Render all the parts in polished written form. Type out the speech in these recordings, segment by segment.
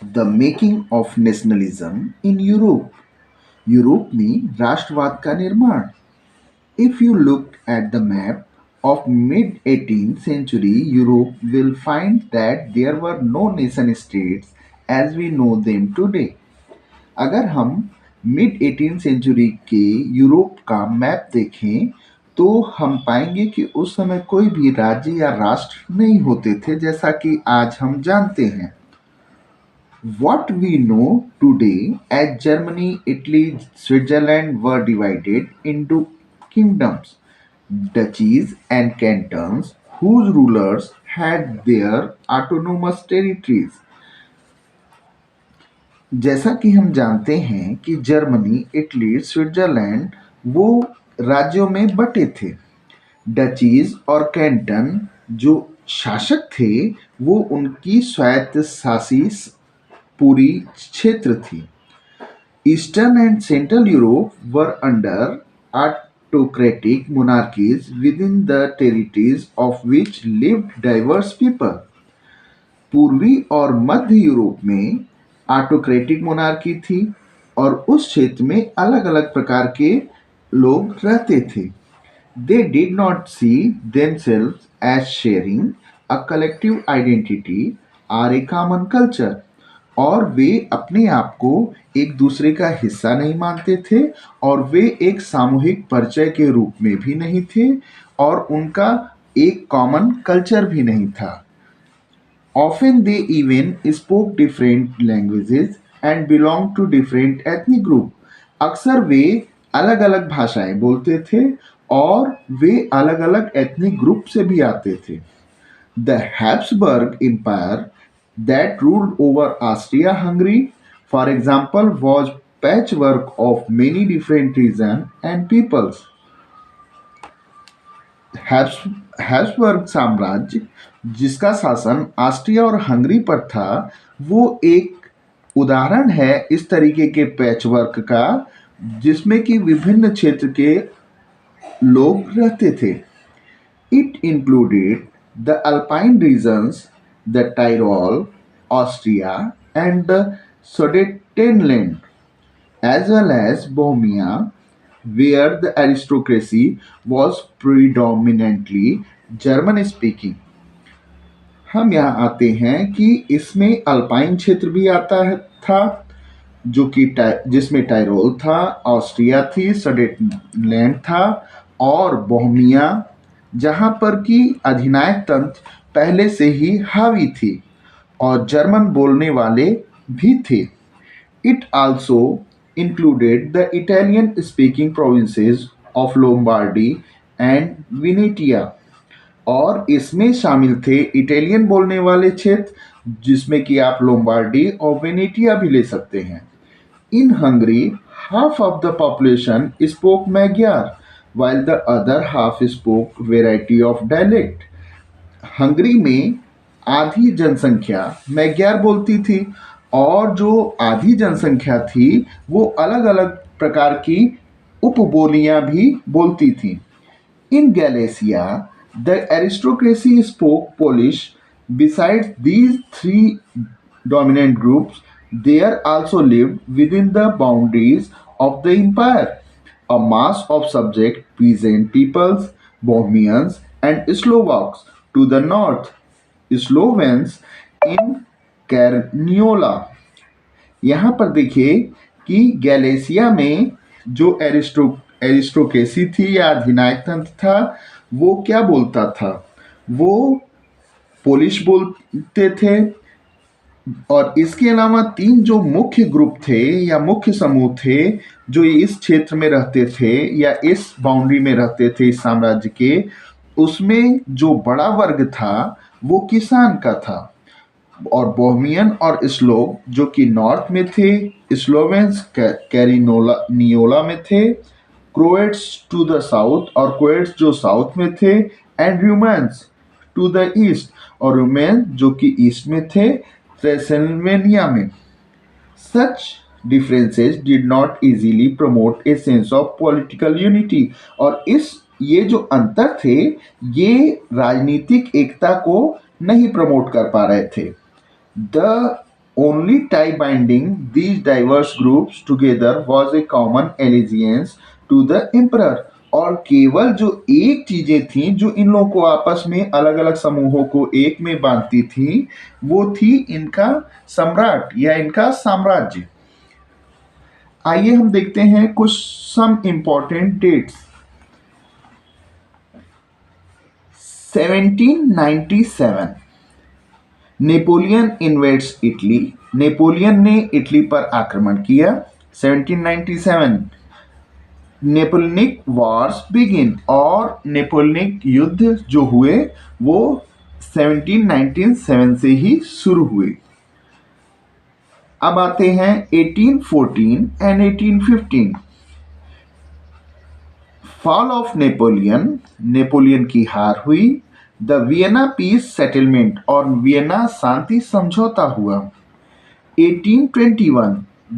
The making of nationalism in Europe. Europe में राष्ट्रवाद का निर्माण। If you look at the map of mid-18th century Europe, will find that there were no nation states as we know them today. अगर हम mid 18 century के Europe का map देखें तो हम पाएंगे कि उस समय कोई भी राज्य या राष्ट्र नहीं होते थे जैसा कि आज हम जानते हैं। What we know today as Germany, Italy, Switzerland were divided into kingdoms, duchies, and cantons whose rulers had their autonomous territories. जैसा कि हम जानते हैं कि जर्मनी, इटली, स्विट्जरलैंड वो राज्यों में बटे थे। डचीज और कैंटन जो शासक थे वो उनकी स्वायत्तशासी पूरी क्षेत्र थी। Eastern and Central Europe were under autocratic monarchies within the territories of which lived diverse people. पूर्वी और मध्य यूरोप में ऑटोक्रेटिक मोनार्की थी और उस क्षेत्र में अलग अलग प्रकार के लोग रहते थे। They did not see themselves as sharing a collective identity or a common culture. और वे अपने आप को एक दूसरे का हिस्सा नहीं मानते थे और वे एक सामूहिक परिचय के रूप में भी नहीं थे और उनका एक कॉमन कल्चर भी नहीं था। Often they even spoke different languages and belonged to different ethnic group. अक्सर वे अलग अलग भाषाएं बोलते थे और वे अलग अलग एथनिक ग्रुप से भी आते थे। The Habsburg Empire that ruled over Austria-Hungary, for example, was patchwork of many different regions and peoples. Habsburg साम्राज्य जिसका शासन ऑस्ट्रिया और हंगरी पर था वो एक उदाहरण है इस तरीके के पैचवर्क का जिसमें कि विभिन्न क्षेत्र के लोग रहते थे। It included the Alpine regions, the Tyrol, Austria and the Sudetenland as well as Bohemia, where the aristocracy was predominantly German speaking. हम यहाँ आते हैं कि इसमें अल्पाइन क्षेत्र भी आता है था जो कि जिसमें टायरोल था, ऑस्ट्रिया थी, सडेटलैंड था और बोहेमिया जहाँ पर कि अधिनायक तंत्र पहले से ही हावी थी और जर्मन बोलने वाले भी थे। It also included the Italian-speaking provinces of Lombardy and Venetia और इसमें शामिल थे इटालियन बोलने वाले क्षेत्र जिसमें कि आप लोम्बार्डी और वेनेटिया भी ले सकते हैं। इन Hungary half of the population spoke Magyar while the other half spoke variety of dialect. Hungary में आधी जनसंख्या मैग्यार बोलती थी और जो आधी जनसंख्या थी वो अलग अलग प्रकार की उपबोलियां भी बोलती थी। In Galicia the aristocracy spoke Polish. Besides these three dominant groups, there also lived within the boundaries of the empire a mass of subject peasant peoples, Bohemians, and Slovaks to the north, Slovens in Carniola। यहाँ पर देखिए कि Galicia में जो aristocracy थी या अधिनायक तंत्र था वो क्या बोलता था, वो पोलिश बोलते थे और इसके अलावा तीन जो मुख्य ग्रुप थे या मुख्य समूह थे जो इस क्षेत्र में रहते थे या इस बाउंड्री में रहते थे इस साम्राज्य के, उसमें जो बड़ा वर्ग था वो किसान का था और बोहेमियन और स्लोव जो कि नॉर्थ में थे, स्लोवेंस कैरिनियोला में थे, क्रोएट्स टू द साउथ और क्रोएट्स जो साउथ में थे एंड रूमेन्स टू द ईस्ट और रूमेन जो कि ईस्ट में थे ट्रांसिल्वेनिया में। Such differences did not easily promote a sense of political unity और ये जो अंतर थे ये राजनीतिक एकता को नहीं प्रमोट कर पा रहे थे। The only tie binding these diverse groups together was a common allegiance to the emperor। और केवल जो एक चीजें थी जो इन लोगों को आपस में अलग अलग समूहों को एक में बांधती थी, वो थी इनका सम्राट या इनका साम्राज्य। आइए हम देखते हैं कुछ some important dates. 1797 Napoleon invades Italy. Napoleon ने इटली पर आक्रमण किया। 1797 नेपोलियनिक वॉर्स बिगिन, और नेपोलियनिक युद्ध जो हुए वो 1797 से ही शुरू हुए। अब आते हैं 1814 and 1815। Fall of Napoleon, Napoleon की हार हुई। द वियना पीस सेटलमेंट, और वियना शांति समझौता हुआ। 1821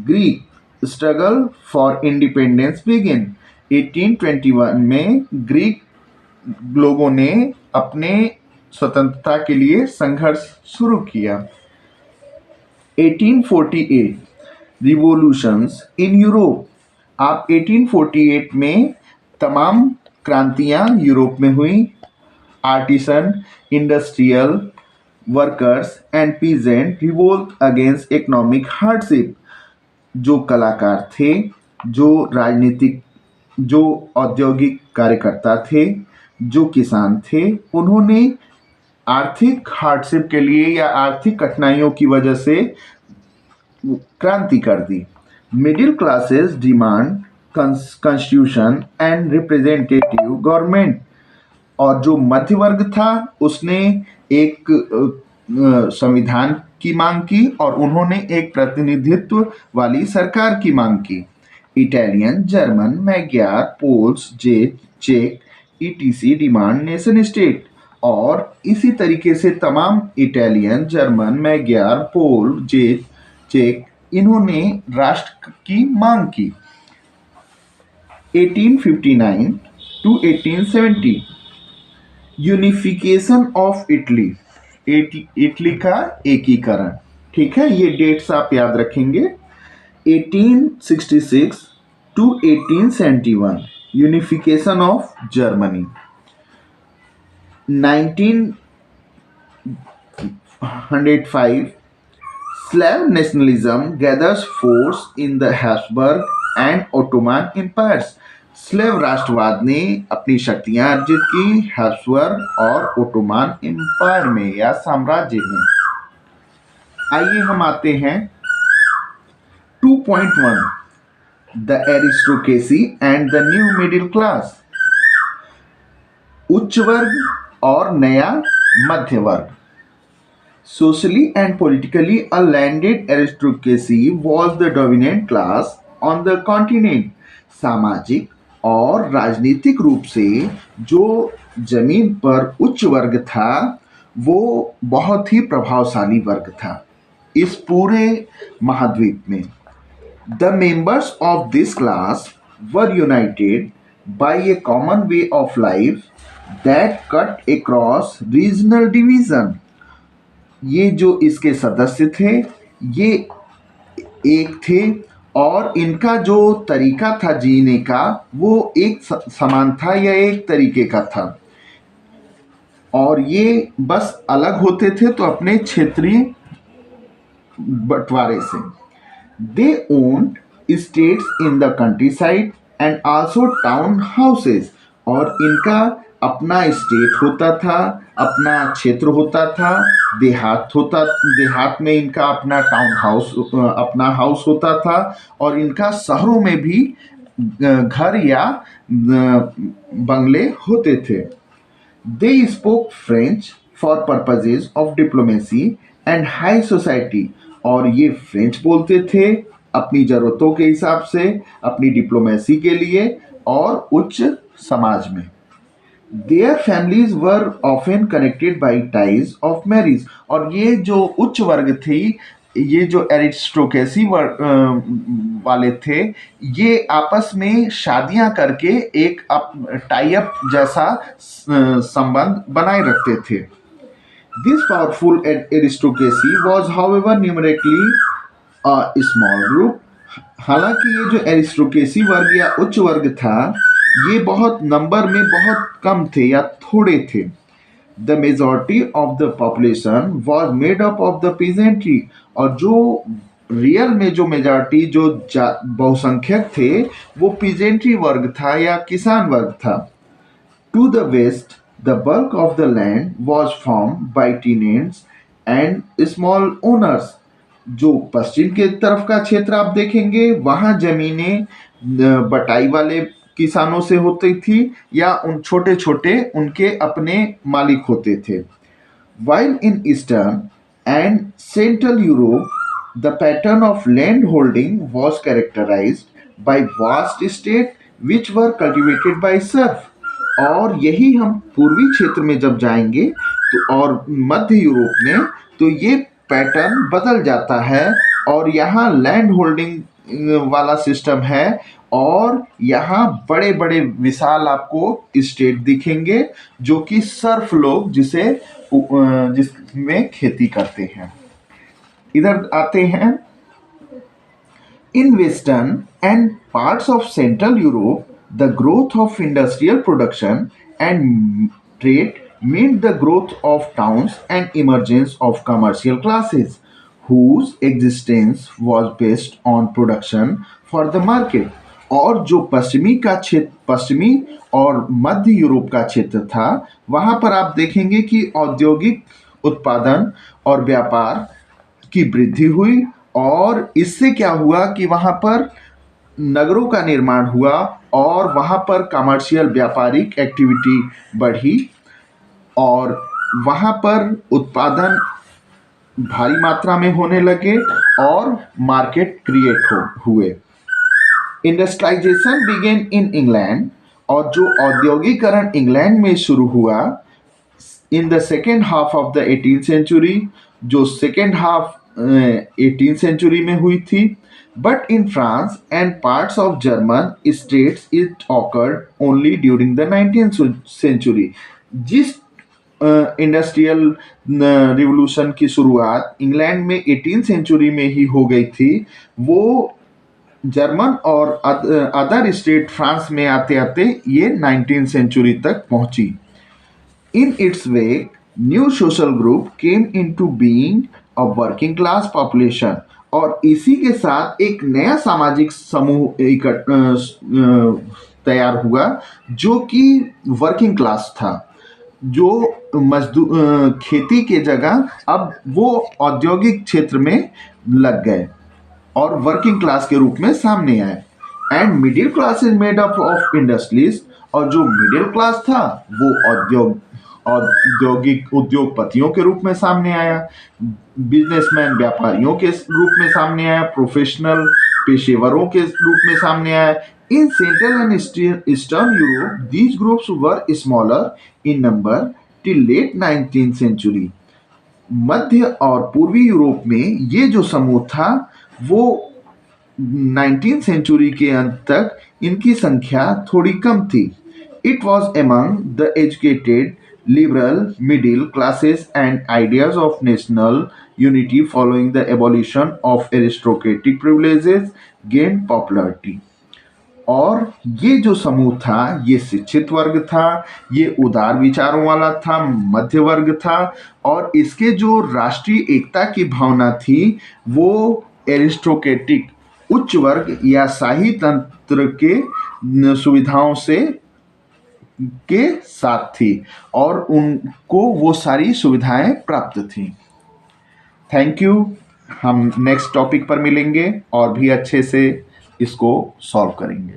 Greek struggle for independence begin. 1821 में ग्रीक लोगों ने अपने स्वतंत्रता के लिए संघर्ष शुरू किया। 1848 रिवॉल्यूशंस इन यूरोप। आप 1848 में तमाम क्रांतियां यूरोप में हुई। Artisan, industrial workers and peasant revolt against economic hardship. जो कलाकार थे, जो राजनीतिक, जो औद्योगिक कार्यकर्ता थे, जो किसान थे, उन्होंने आर्थिक हार्डशिप के लिए या आर्थिक कठिनाइयों की वजह से क्रांति कर दी। Middle classes demand constitution and representative government, और जो मध्य वर्ग था उसने एक संविधान की मांग की और उन्होंने एक प्रतिनिधित्व वाली सरकार की मांग की। इटालियन, जर्मन, मैग्यार, पोल्स, चेक ईटीसी डिमांड नेशन स्टेट, और इसी तरीके से तमाम इटालियन, जर्मन, मैग्यार, पोल, चेक इन्होंने राष्ट्र की मांग की। 1859 to 1870 unification of Italy, Italy का एकीकरण। ठीक है, ये डेट्स आप याद रखेंगे। 1866 to 1871 unification of Germany. 1905 Slav nationalism gathers force in the Habsburg and Ottoman empires। Slave राष्ट्रवाद ने अपनी शक्तियां अर्जित की हैब्सबर्ग और ओटोमान एम्पायर में या साम्राज्य में। आइए हम आते हैं 2.1 the aristocracy and the new middle class. उच्च वर्ग और नया मध्य वर्ग। Socially and politically, a landed aristocracy was the dominant class on the continent। सामाजिक और राजनीतिक रूप से जो जमीन पर उच्च वर्ग था वो बहुत ही प्रभावशाली वर्ग था इस पूरे महाद्वीप में। The members of this class were united by a common way of life that cut across regional division. ये जो इसके सदस्य थे ये एक थे और इनका जो तरीका था जीने का वो एक समान था या एक तरीके का था, और ये बस अलग होते थे तो अपने क्षेत्रीय बंटवारे से। They owned states in the countryside and also town houses, और इनका अपना स्टेट होता था, अपना क्षेत्र होता था, देहात में इनका अपना टाउन हाउस, अपना हाउस होता था, और इनका शहरों में भी घर या बंगले होते थे। They spoke French for purposes of diplomacy and high society, और ये फ्रेंच बोलते थे अपनी ज़रूरतों के हिसाब से, अपनी डिप्लोमेसी के लिए और उच्च समाज में। Their families were often connected by ties of marriage, और ये जो उच्च वर्ग थी, ये जो एरिस्टोक्रेसी वाले थे, ये आपस में शादियां करके एक टाई अप जैसा संबंध बनाए रखते थे। This powerful aristocracy was, however, numerically a small group. हालांकि ये जो एरिस्टोक्रेसी वर्ग या उच्च वर्ग था, ये बहुत नंबर में बहुत कम थे या थोड़े थे. The majority of the population was made up of the peasantry. और जो रियल में जो मेजॉरिटी जो बहुसंख्यक थे, वो पीजेंट्री वर्ग था या किसान वर्ग था. To the west, the bulk of the land was formed by tenants and small owners. जो पश्चिम के तरफ का क्षेत्र आप देखेंगे, वहां जमीनें बटाई वाले किसानों से होती थी या उन छोटे छोटे उनके अपने मालिक होते थे. While in Eastern and Central Europe, the pattern of land holding was characterized by vast estates which were cultivated by serf. और यही हम पूर्वी क्षेत्र में जब जाएंगे तो और मध्य यूरोप में, तो ये पैटर्न बदल जाता है और यहाँ लैंड होल्डिंग वाला सिस्टम है और यहाँ बड़े बड़े विशाल आपको स्टेट दिखेंगे जो कि सर्फ लोग जिसमें खेती करते हैं. इधर आते हैं. In Western and parts of Central Europe, the growth of industrial production and trade meant the growth of towns and emergence of commercial classes whose existence was based on production for the market. और जो पश्चिमी और मध्य Europe का क्षेत्र था, वहां पर आप देखेंगे कि औद्योगिक उत्पादन और व्यापार की वृद्धि हुई और इससे क्या हुआ कि वहां पर नगरों का निर्माण हुआ और वहां पर कमर्शियल व्यापारिक एक्टिविटी बढ़ी और वहां पर उत्पादन भारी मात्रा में होने लगे और मार्केट क्रिएट हुए. Industrialisation began in England. और जो औद्योगिकरण इंग्लैंड में शुरू हुआ in the second half of the 18th century, जो सेकेंड हाफ 18th सेंचुरी में हुई थी. But in France and parts of German states it occurred only during the 19th century. जिस इंडस्ट्रियल रिवोल्यूशन की शुरुआत इंग्लैंड में 18th सेंचुरी में ही हो गई थी, वो जर्मन और अदर स्टेट फ्रांस में आते आते ये 19th सेंचुरी तक पहुंची. In its wake, new social group came into being, a working class population. और इसी के साथ एक नया सामाजिक समूह तैयार हुआ जो कि वर्किंग क्लास था, जो मजदूर खेती के जगह अब वो औद्योगिक क्षेत्र में लग गए और वर्किंग क्लास के रूप में सामने आए. And middle class is made up of industries. और जो मिडिल क्लास था वो औद्योगिक उद्योगपतियों के रूप में सामने आया, बिजनेसमैन व्यापारियों के रूप में सामने आया, प्रोफेशनल पेशेवरों के रूप में सामने आया. In central and eastern Europe these groups were smaller in number till late 19th century. मध्य और पूर्वी यूरोप में ये जो समूह था वो 19th सेंचुरी के अंत तक इनकी संख्या थोड़ी कम थी. It was among the educated, liberal, middle classes and ideas of national unity following the abolition of aristocratic privileges gained popularity. और ये जो समूह था ये शिक्षित वर्ग था, ये उदार विचारों वाला था, मध्य वर्ग था और इसके जो राष्ट्रीय एकता की भावना थी वो एरिस्टोक्रेटिक उच्च वर्ग या शाही तंत्र के सुविधाओं से के साथ थी और उनको वो सारी सुविधाएं प्राप्त थी. Thank you. हम नेक्स्ट टॉपिक पर मिलेंगे और भी अच्छे से इसको सॉल्व करेंगे.